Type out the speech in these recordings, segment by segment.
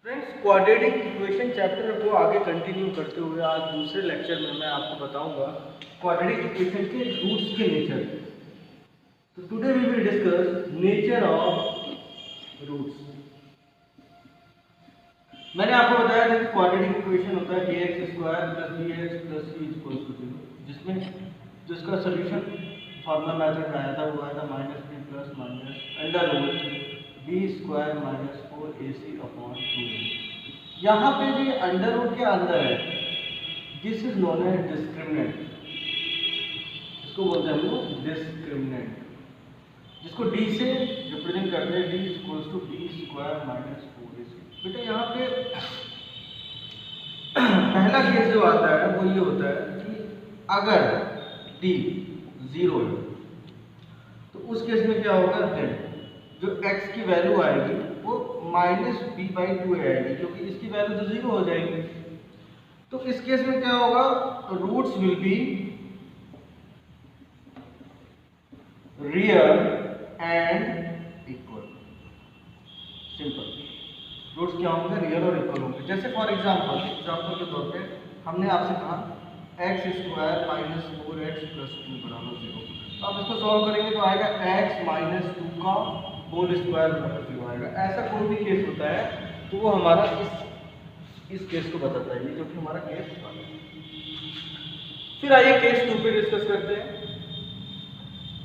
Friends, quadratic equation chapter को आगे continue करते हुए आज दूसरे लेक्चर में मैं आपको बताऊंगा क्वाड्रेटिक इक्वेशन के रूट्स के नेचर। तो today we will discuss nature of roots. मैंने आपको बताया था कि क्वाड्रेटिक इक्वेशन होता है ax square plus bx plus c equal to 0, जिसमें जिसका सोल्यूशन फार्मूला मेथड में आया था वो आया था -b plus minus under root b square minus 4ac upon 2a। यहाँ पे भी अंडर रूट के अंदर है, this is known as discriminant. इसको बोलते हैं हम लोग डिस्क्रिमिनेंट, जिसको d से रिप्रेजेंट करते हैं, d equals to b square minus 4ac। बेटा यहाँ पे पहला केस जो आता है वो ये होता है कि अगर d 0 है तो उस केस में क्या होगा, देन जो x की वैल्यू आएगी वो -b/2 आएगी, क्योंकि इसकी वैल्यू तो 0 हो जाएगी। तो इस केस में क्या होगा, roots will be real and equal. Simple, roots क्या होंगे, रियल और इक्वल होंगे। जैसे फॉर एग्जाम्पल के तौर पे हमने आपसे कहा x square minus 4x plus 2 बराबर 0। तो आप इसको सॉल्व करेंगे तो आएगा x माइनस 2 का होल स्क्वायर बराबर 0 आएगा। ऐसा कोई भी केस होता है तो वो हमारा इस केस को बताता है, ये जो कि हमारा केस होता है। फिर आइए केस 2 पे डिस्कस करते हैं।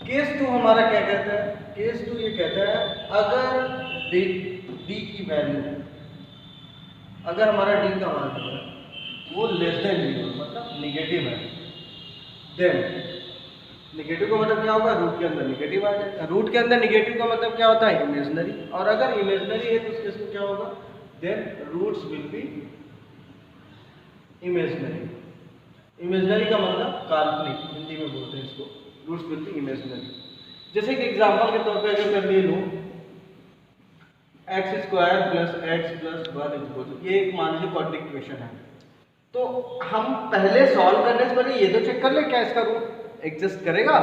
केस 2 हमारा क्या कहता है, केस 2 ये कहता है अगर d की वैल्यू, अगर हमारा d का मान जो है वो लेस देन 0 मतलब निगेटिव है, देन निगेटिव का मतलब क्या होगा, रूट के अंदर निगेटिव आ जाएगा। रूट के अंदर निगेटिव का मतलब क्या होता है, इमेजिनरी। और अगर इमेजिनरी है तो उसके क्या होगा, then roots will be imaginary. Imaginary का मतलब काल्पनिक, हिंदी में बोलते हैं इसको, रूट्स विल बी इमेजिनरी। जैसे कि एग्जांपल के तौर पे अगर मैं ले लूं x square plus x plus 1 equal to, ये एक मान लीजिए क्वाड्रेटिक इक्वेशन है। तो हम पहले सॉल्व करने से पहले ये तो चेक कर ले क्या इसका रूट एग्जिस्ट करेगा।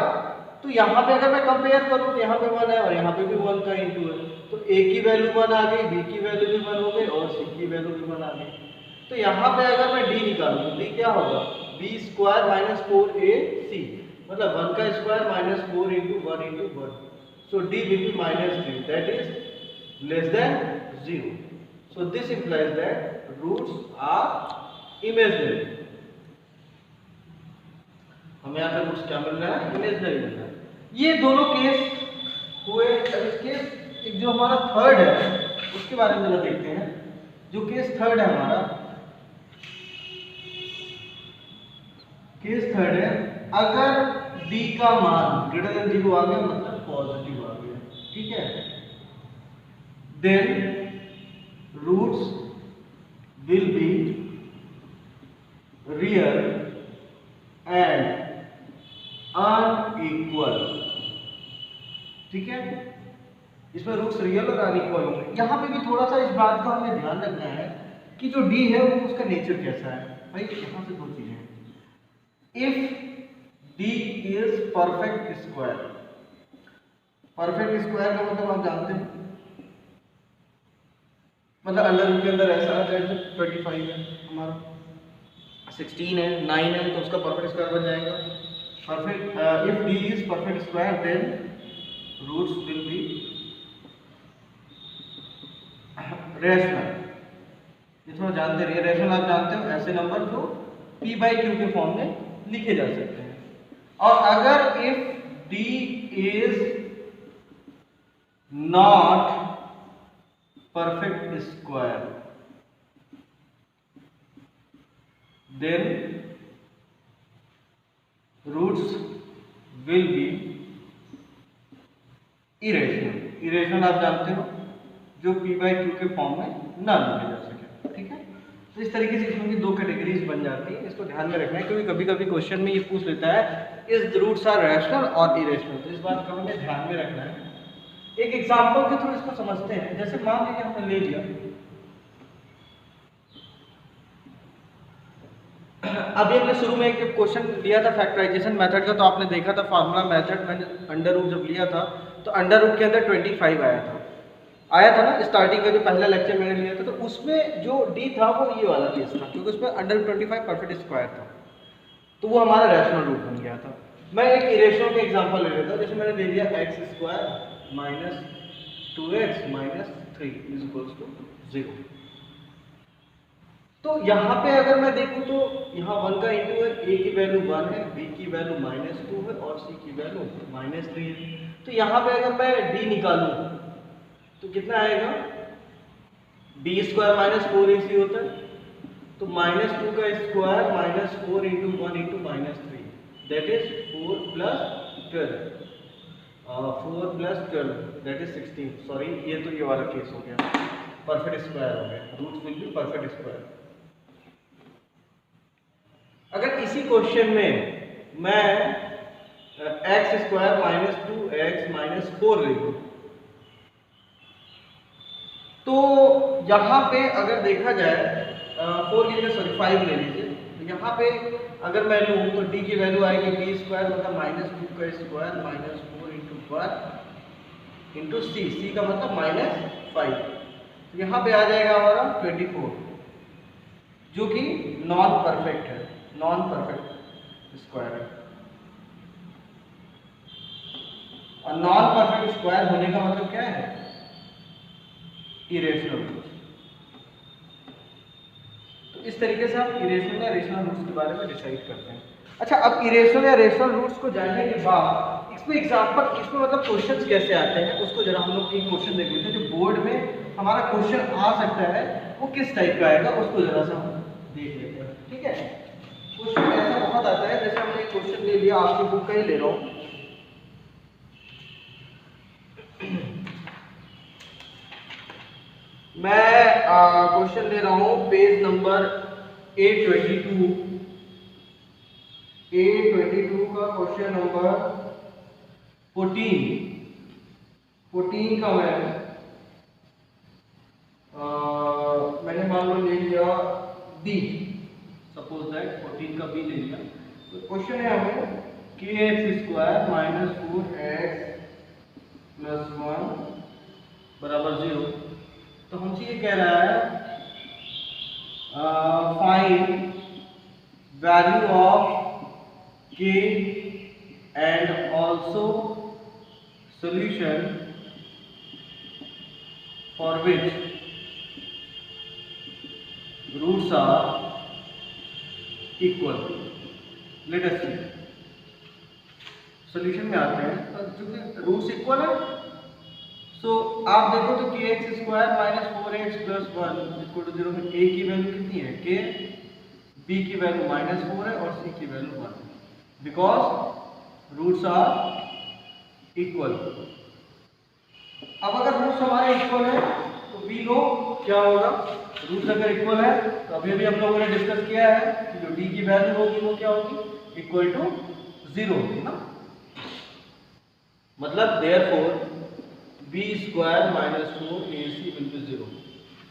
तो यहाँ पे अगर मैं कंपेयर करूँ तो यहाँ पे 1 है और यहाँ पे भी 1 का इंटू है, तो a की वैल्यू 1 आ गई, b की वैल्यू भी 1 हो गई और c की वैल्यू भी 1 आ गई। तो यहाँ पे अगर मैं d निकालूँ तो d क्या होगा, b स्क्वायर माइनस 4ac, मतलब 1 का square minus 4 into 1 into 1। So d will be -3, that is less than 0। So this implies that roots are imaginary. हमें यहाँ पे रूट्स क्या मिल रहा है, इमेजिनरी मिल रहा है। ये दोनों केस हुए। अब इस केस एक जो हमारा थर्ड है उसके बारे में जरा देखते हैं। जो केस थर्ड है हमारा, केस थर्ड है अगर d का मान ग्रेटर देन 0 आ गया मतलब पॉजिटिव आ गया, ठीक है, then roots will be real and unequal, ठीक है। इसमें रूट्स रियल और अनइक्वल होंगे। यहाँ पे भी थोड़ा सा इस बात का हमें ध्यान रखना है कि जो d है वो उसका नेचर कैसा है। भाई यहाँ से दो चीजें, if d is perfect square, perfect square का मतलब आप जानते हैं, मतलब अंडर रूट के अंदर ऐसा है 25 है हमारा, 16 है, 9 है, तो उसका परफेक्ट स्क्वायर बन जाएगा। Perfect if d is perfect square then roots will be rational. ये थोड़ा जानते रहिए, रेशनल आप जानते हो ऐसे नंबर जो p/q के फॉर्म में लिखे जा सकते हैं। और अगर if d is not perfect square then roots will be irrational। irrational आप जानते हो जो p/q के फॉर्म में ना लिखे जा सके, ठीक है। तो इस तरीके से इसमें की दो कैटेगरीज बन जाती है, इसको ध्यान में रखना है क्योंकि कभी कभी क्वेश्चन में ये पूछ लेता है इज रूट्स आर रैशनल और इरेशनल, तो इस बात को हमें ध्यान में रखना है। एक एग्जांपल के थ्रू इसको समझते हैं। जैसे मान लीजिए हमने ले लिया, अभी हमने शुरू में एक क्वेश्चन लिया था फैक्टराइजेशन मेथड का, तो आपने देखा था फार्मूला मेथड मैंने अंडर रूट जब लिया था तो अंडर रूट के अंदर 25 आया था, आया था ना स्टार्टिंग का जो पहला लेक्चर मैंने लिया था, तो उसमें जो डी था वो ये वाला केस था, क्योंकि उसमें अंडर 25 परफेक्ट स्क्वायर था, तो वो हमारा रैशनल रूट बन गया था। मैं एक इरेशनल का एग्जांपल ले लेता हूँ, जैसे मैंने ले लिया x square minus 2x minus 3 is equals to 0। तो यहाँ पे अगर मैं देखूँ तो यहाँ 1 का इंटू है, a की वैल्यू 1 है, b की वैल्यू -2 है और c की वैल्यू -3 है। तो यहाँ पे अगर मैं d निकालूँ तो कितना आएगा, b स्क्वायर माइनस 4ac होता है, तो -2 का square minus 4 into 1 into -3 that is 4 plus 12, 4 plus 12 that is 16। Sorry, ये तो ये वाला केस हो गया, परफेक्ट स्क्वायर हो गया, root will be perfect square. अगर इसी क्वेश्चन में मैं x square minus 2x minus 4 ले लूँ, तो यहाँ पे अगर देखा जाए 4 की जगह सॉरी 5 ले लीजिए, तो यहाँ पे अगर मैं लूँ तो d की वैल्यू आएगी b स्क्वायर मतलब -2 का square minus 4 into 1 into c का मतलब -5, तो यहाँ पे आ जाएगा हमारा 24, जो कि नॉन परफेक्ट है, नॉन परफेक्ट स्क्वायर है। और नॉन परफेक्ट स्क्वायर होने का मतलब क्या है, इरेशनल रूट्स। तो इस तरीके से हम इरेशनल या रेशनल रूट्स के बारे में डिसाइड करते हैं। अच्छा, अब इरेशनल या रेशनल रूट्स को जानने के बाद इसमें एग्जांपल, इसमें मतलब क्वेश्चंस कैसे आते हैं उसको जरा हम लोग एक क्वेश्चन देख लेते हैं, जो बोर्ड में हमारा क्वेश्चन आ सकता है वो किस टाइप का आएगा उसको जरा सा हम देख लेते हैं। ठीक है, क्वेश्चन ऐसा बहुत आता है, जैसे हमने एक क्वेश्चन ले लिया, आपकी बुक का ही ले रहा हूँ, मैं क्वेश्चन ले रहा हूँ पेज नंबर A22 का क्वेश्चन नंबर 14 का मैंने मान लो ले लिया B, सपोज दैट 14 का B ले लिया। तो क्वेश्चन है हमें kx square minus 4x plus 1 बराबर 0। तो हमसे ये कह रहा है find value of k and also solution for which roots are equal. Let us see, solution में आते हैं, तो चूंकि रूट्स इक्वल है, सो आप देखो तो kx square minus 4x plus 1 equal to 0 में a की वैल्यू कितनी है k, b की वैल्यू -4 है और c की value 1, because roots are equal. अब अगर रूट्स हमारे इक्वल है तो b लो क्या होगा, रूट्स अगर इक्वल है तो अभी अभी हम लोगों ने डिस्कस किया है कि जो d की वैल्यू होगी वो क्या होगी, इक्वल टू 0 होगी ना, मतलब therefore b square minus 4ac will be 0।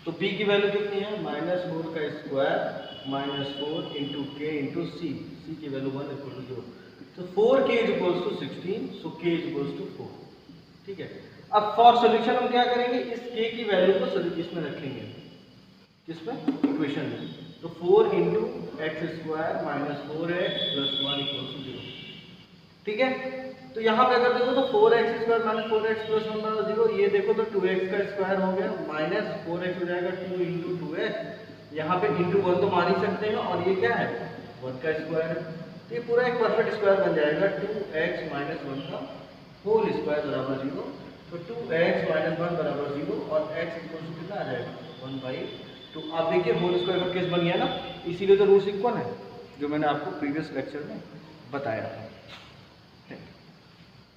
तो b की वैल्यू कितनी है, -4 का square minus 4 into k into c की वैल्यू 1 इक्वल टू 0। तो 4k is equals to 16, so k is equals to 4। ठीक है, अब फॉर सोल्यूशन हम क्या करेंगे, इस k की वैल्यू को इसमें रखेंगे, किसमें, इक्वेशन में। तो 4 into x square minus 4x plus 1 equals to 0। ठीक है, तो यहाँ पे अगर देखो तो 4x square minus 4x plus 1 बराबर 0, ये देखो तो 2x का स्क्वायर हो गया माइनस 4x हो जाएगा 2 इंटू 2x, यहाँ पे इंटू 1 तो मान ही सकते हैं, और ये क्या है 1 का स्क्वायर है, तो ये पूरा एक परफेक्ट स्क्वायर बन जाएगा 2x माइनस 1 का होल स्क्वायर बराबर 0। तो 2x माइनस 1 बराबर 0 और x इक्वल टू कितना आ जाएगा 1/2। आप देखिए होल स्क्वायर का केस बन गया ना, इसीलिए तो रूट्स इक्वल है, जो मैंने आपको प्रीवियस लेक्चर में बताया था।